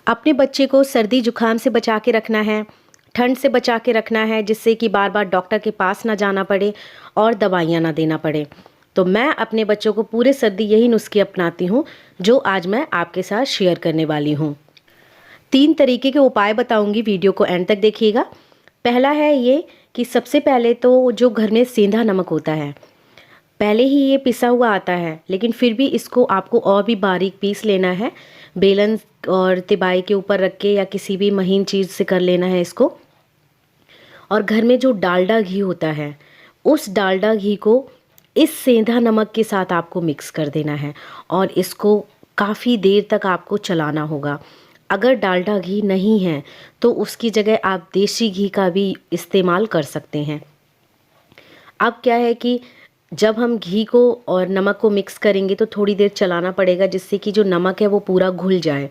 अपने बच्चे को सर्दी जुकाम से बचा के रखना है, ठंड से बचा के रखना है, जिससे कि बार बार डॉक्टर के पास ना जाना पड़े और दवाइयाँ ना देना पड़े। तो मैं अपने बच्चों को पूरे सर्दी यही नुस्खे अपनाती हूँ, जो आज मैं आपके साथ शेयर करने वाली हूँ। 3 तरीके के उपाय बताऊँगी, वीडियो को एंड तक देखिएगा। पहला है ये कि सबसे पहले तो जो घर में सेंधा नमक होता है, पहले ही ये पिसा हुआ आता है, लेकिन फिर भी इसको आपको और भी बारीक पीस लेना है। बेलन और तिबाई के ऊपर रख के या किसी भी महीन चीज़ से कर लेना है इसको। और घर में जो डालडा घी होता है, उस डालडा घी को इस सेंधा नमक के साथ आपको मिक्स कर देना है और इसको काफ़ी देर तक आपको चलाना होगा। अगर डालडा घी नहीं है तो उसकी जगह आप देसी घी का भी इस्तेमाल कर सकते हैं। अब क्या है कि जब हम घी को और नमक को मिक्स करेंगे तो थोड़ी देर चलाना पड़ेगा, जिससे कि जो नमक है वो पूरा घुल जाए।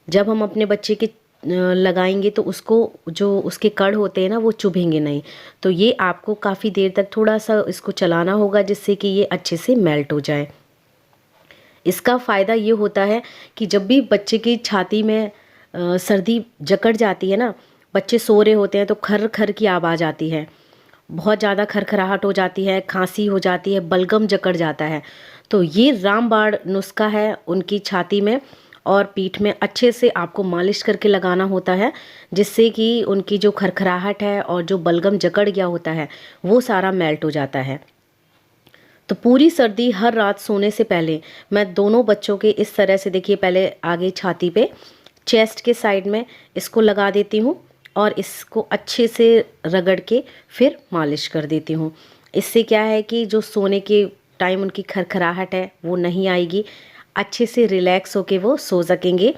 जब हम अपने बच्चे के लगाएंगे तो उसको जो उसके कण होते हैं ना, वो चुभेंगे नहीं। तो ये आपको काफ़ी देर तक थोड़ा सा इसको चलाना होगा, जिससे कि ये अच्छे से मेल्ट हो जाए। इसका फ़ायदा ये होता है कि जब भी बच्चे की छाती में सर्दी जकड़ जाती है ना, बच्चे सो रहे होते हैं तो खर खर की आवाज़ आती है, बहुत ज़्यादा खरखराहट हो जाती है, खांसी हो जाती है, बलगम जकड़ जाता है। तो ये रामबाण नुस्खा है उनकी छाती में और पीठ में अच्छे से आपको मालिश करके लगाना होता है, जिससे कि उनकी जो खरखराहट है और जो बलगम जकड़ गया होता है वो सारा मेल्ट हो जाता है। तो पूरी सर्दी हर रात सोने से पहले मैं दोनों बच्चों के इस तरह से, देखिए, पहले आगे छाती पे, चेस्ट के साइड में इसको लगा देती हूँ और इसको अच्छे से रगड़ के फिर मालिश कर देती हूँ। इससे क्या है कि जो सोने के टाइम उनकी खरखराहट है वो नहीं आएगी, अच्छे से रिलैक्स होके वो सो सकेंगे।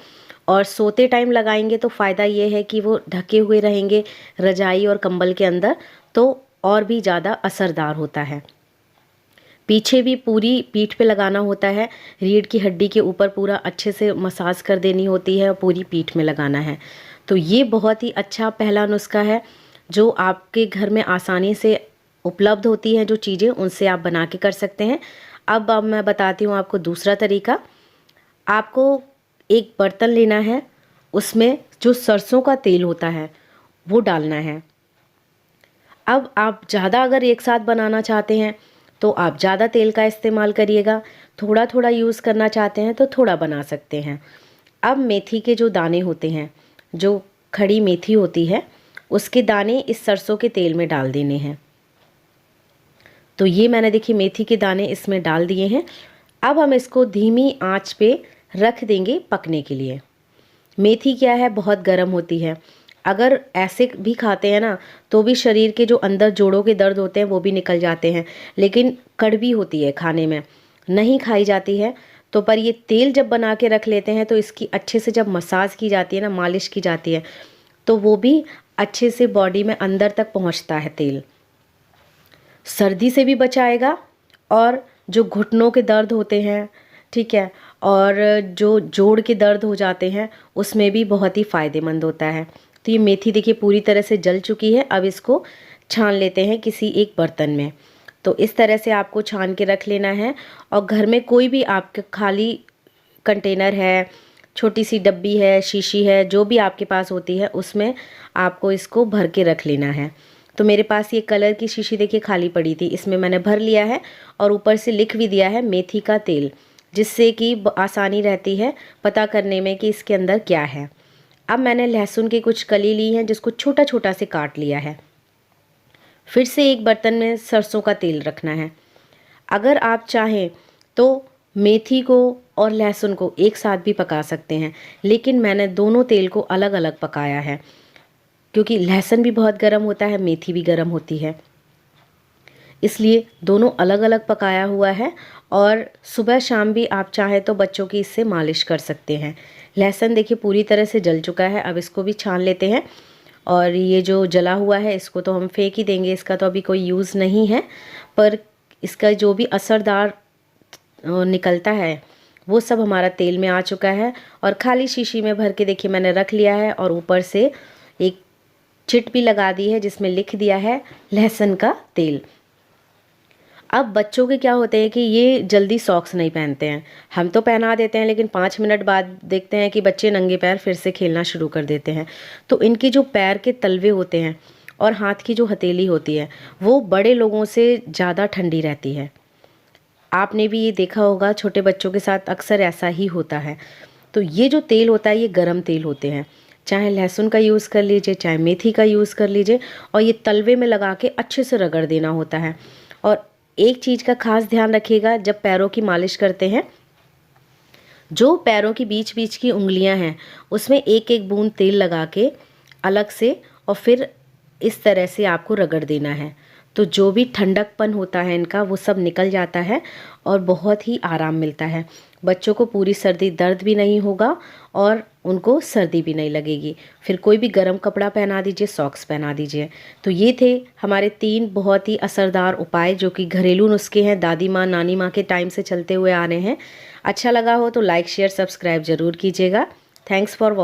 और सोते टाइम लगाएंगे तो फ़ायदा ये है कि वो ढके हुए रहेंगे रजाई और कंबल के अंदर, तो और भी ज़्यादा असरदार होता है। पीछे भी पूरी पीठ पे लगाना होता है, रीढ़ की हड्डी के ऊपर पूरा अच्छे से मसाज कर देनी होती है और पूरी पीठ में लगाना है। तो ये बहुत ही अच्छा पहला नुस्खा है, जो आपके घर में आसानी से उपलब्ध होती है जो चीज़ें, उनसे आप बना के कर सकते हैं। अब मैं बताती हूँ आपको दूसरा तरीका। आपको एक बर्तन लेना है, उसमें जो सरसों का तेल होता है वो डालना है। अब आप ज़्यादा अगर एक साथ बनाना चाहते हैं तो आप ज़्यादा तेल का इस्तेमाल करिएगा, थोड़ा थोड़ा यूज़ करना चाहते हैं तो थोड़ा बना सकते हैं। अब मेथी के जो दाने होते हैं, जो खड़ी मेथी होती है, उसके दाने इस सरसों के तेल में डाल देने हैं। तो ये मैंने, देखिए, मेथी के दाने इसमें डाल दिए हैं। अब हम इसको धीमी आंच पे रख देंगे पकने के लिए। मेथी क्या है, बहुत गर्म होती है। अगर ऐसे भी खाते हैं ना तो भी शरीर के जो अंदर जोड़ों के दर्द होते हैं वो भी निकल जाते हैं, लेकिन कड़वी होती है, खाने में नहीं खाई जाती है। तो पर ये तेल जब बना के रख लेते हैं तो इसकी अच्छे से जब मसाज की जाती है ना, मालिश की जाती है, तो वो भी अच्छे से बॉडी में अंदर तक पहुंचता है तेल। सर्दी से भी बचाएगा और जो घुटनों के दर्द होते हैं, ठीक है, और जो जोड़ के दर्द हो जाते हैं, उसमें भी बहुत ही फ़ायदेमंद होता है। तो ये मेथी, देखिए, पूरी तरह से जल चुकी है। अब इसको छान लेते हैं किसी एक बर्तन में। तो इस तरह से आपको छान के रख लेना है और घर में कोई भी आपके खाली कंटेनर है, छोटी सी डब्बी है, शीशी है, जो भी आपके पास होती है, उसमें आपको इसको भर के रख लेना है। तो मेरे पास ये कलर की शीशी, देखिए, खाली पड़ी थी, इसमें मैंने भर लिया है और ऊपर से लिख भी दिया है मेथी का तेल, जिससे कि आसानी रहती है पता करने में कि इसके अंदर क्या है। अब मैंने लहसुन की कुछ कली ली है, जिसको छोटा छोटा से काट लिया है। फिर से एक बर्तन में सरसों का तेल रखना है। अगर आप चाहें तो मेथी को और लहसुन को एक साथ भी पका सकते हैं, लेकिन मैंने दोनों तेल को अलग अलग पकाया है, क्योंकि लहसुन भी बहुत गर्म होता है, मेथी भी गर्म होती है, इसलिए दोनों अलग अलग पकाया हुआ है। और सुबह शाम भी आप चाहें तो बच्चों की इससे मालिश कर सकते हैं। लहसुन, देखिए, पूरी तरह से जल चुका है। अब इसको भी छान लेते हैं और ये जो जला हुआ है इसको तो हम फेंक ही देंगे, इसका तो अभी कोई यूज़ नहीं है। पर इसका जो भी असरदार निकलता है वो सब हमारा तेल में आ चुका है और खाली शीशी में भर के, देखिए, मैंने रख लिया है और ऊपर से एक चिट भी लगा दी है जिसमें लिख दिया है लहसुन का तेल। अब बच्चों के क्या होते हैं कि ये जल्दी सॉक्स नहीं पहनते हैं। हम तो पहना देते हैं, लेकिन 5 मिनट बाद देखते हैं कि बच्चे नंगे पैर फिर से खेलना शुरू कर देते हैं। तो इनकी जो पैर के तलवे होते हैं और हाथ की जो हथेली होती है, वो बड़े लोगों से ज़्यादा ठंडी रहती है। आपने भी ये देखा होगा, छोटे बच्चों के साथ अक्सर ऐसा ही होता है। तो ये जो तेल होता है, ये गरम तेल होते हैं। चाहे लहसुन का यूज़ कर लीजिए, चाहे मेथी का यूज़ कर लीजिए, और ये तलवे में लगा के अच्छे से रगड़ देना होता है। और एक चीज़ का खास ध्यान रखिएगा, जब पैरों की मालिश करते हैं, जो पैरों की बीच बीच की उंगलियां हैं, उसमें एक एक बूंद तेल लगा के अलग से, और फिर इस तरह से आपको रगड़ देना है। तो जो भी ठंडकपन होता है इनका, वो सब निकल जाता है और बहुत ही आराम मिलता है। बच्चों को पूरी सर्दी दर्द भी नहीं होगा और उनको सर्दी भी नहीं लगेगी। फिर कोई भी गर्म कपड़ा पहना दीजिए, सॉक्स पहना दीजिए। तो ये थे हमारे 3 बहुत ही असरदार उपाय, जो कि घरेलू नुस्खे हैं, दादी माँ नानी माँ के टाइम से चलते हुए आ रहे हैं। अच्छा लगा हो तो लाइक शेयर सब्सक्राइब ज़रूर कीजिएगा। Thanks for watching.